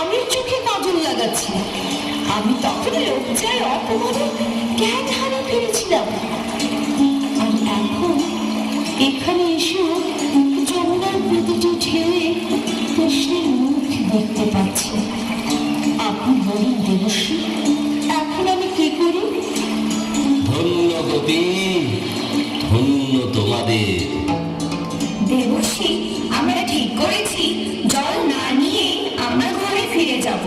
স্বামীর চোখে কাজল লাগাচ্ছি। আমি তখন লজ্জায় অপমানে জ্ঞান হারিয়ে ফেলেছিলাম। আর এখন এখানে এসেও যমুনার প্রতিটি ঢেউয়ে কৃষ্ণের মুখ দেখতে পাচ্ছি। আপনি বলুন দেবশ্রী, এখন আমি কি করি? ধন্য গোপী, ধন্য তোমাদের। দেবশ্রী, আমরা ঠিক করেছি জল না নিয়ে আমরা ঘরে ফিরে যাব।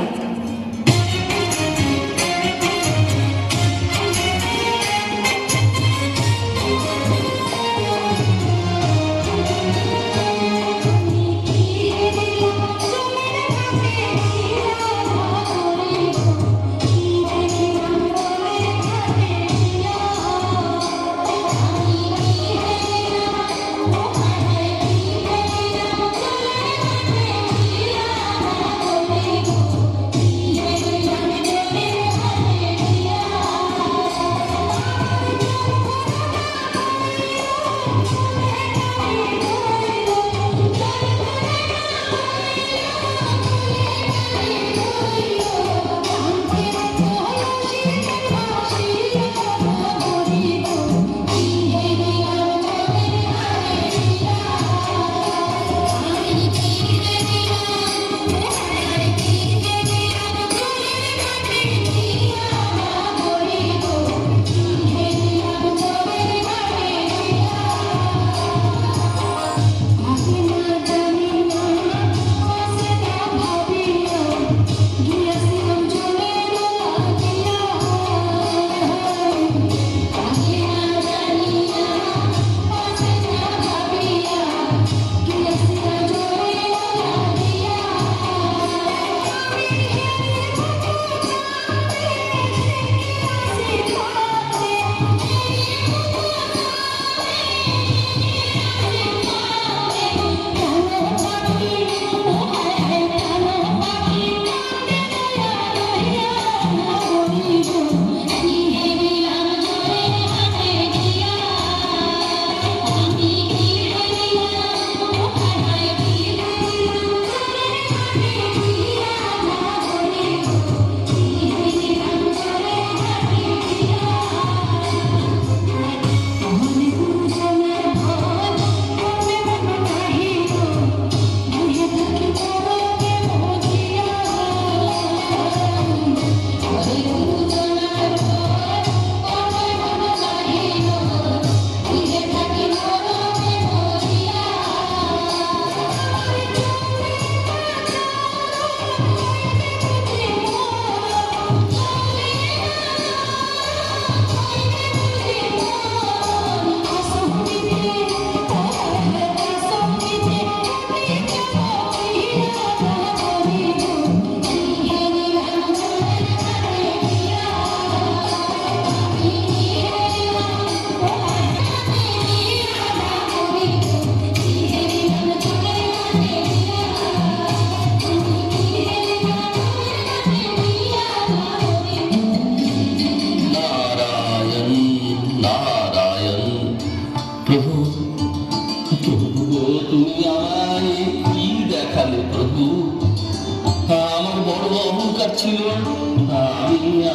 ছিল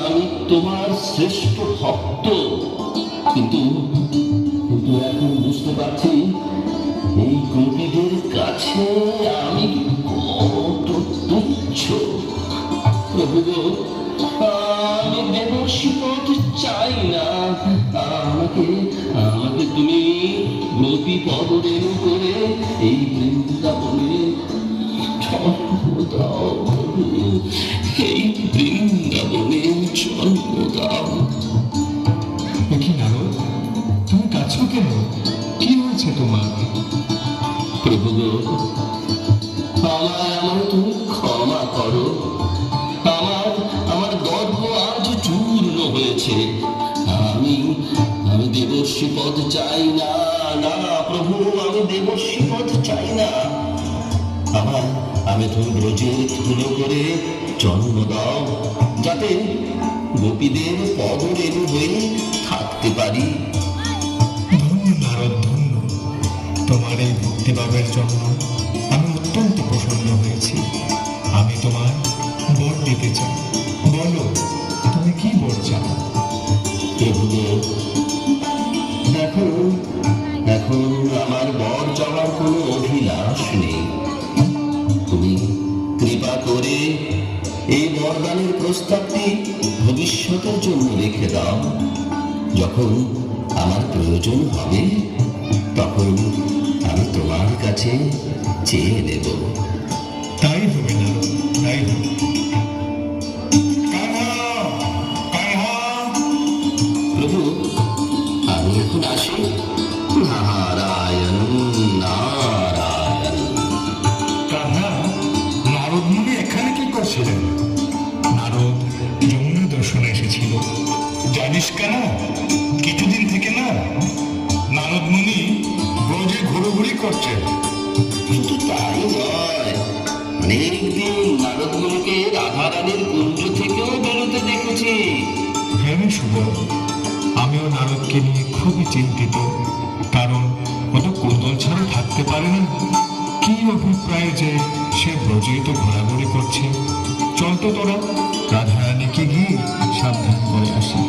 আমি তোমার শ্রেষ্ঠ ভক্ত, কিন্তু এখন বুঝতে পারছি এই গোপীদের কাছে আমি কত তুচ্ছ। প্রভু গো, আমি বেবশী পথ চাই না, আমাকে তুমি গোপী পদরেণু করে এই বৃন্দাবনে জন্ম দাও, এই বৃন্দাবনে জন্ম দাও। কি নারদ, তুমি কাছো কেন? কি হয়েছে তোমার? প্রভু গো, আমার তুমি ক্ষমা করো। আমার গর্ব আজ চূর্ণ হয়েছে। আমি দেবর্ষী পদ চাই না। না প্রভু, আমি দেবর্ষী পদ চাই না। আমি তুমি ব্রজের ধুলো করে জন্ম দাও, যাতে গোপীদের পদরেণু হয়ে থাকতে পারি। ধন্য নারদ, ধন্য। তোমার এই ভক্তিভাবের জন্য আমি অত্যন্ত প্রসন্ন হয়েছি। আমি তোমার যেতে চাও, বলো তুমি কি বর চাও? প্রভুদেব, এখন এখন আমার বর যাওয়ার কোনো অভিলাষ নেই। তুমি কৃপা করে এই বরদানের প্রস্তাবটি ভবিষ্যতের জন্য রেখে দাও। যখন আমার প্রয়োজন হবে তখন আমি তোমার কাছে চেয়ে নেব। তাই হবে না, তাই হবে। কান্হা, কান্হা, প্রভু, আমি এখন আসি। নারায়ণ নারায়ণ। কান্হা, নারদ মুনি এখানে কি করছিলেন? নারদ যমুনা দর্শনে এসেছিল। জানিস কেন? কিছুদিন থেকে না নারদ মুনি ব্রজে ঘোরাঘুরি করছেন। কিন্তু তাই নয়, অনেকদিন নারদগুলোকে রাধারানীর কুঞ্জ থেকেও বেরোতে দেখেছি। হ্যাঁ সুবোধ, আমিও নারদকে নিয়ে খুবই চিন্তিত, কারণ ও তো কোন্দল ছাড়া থাকতে পারে না। কি অভিপ্রায় যে সে ব্রজেই তো ঘোরাঘুরি করছে। চল তো তোরা রাধারানীকে গিয়ে সাবধান করে আসি।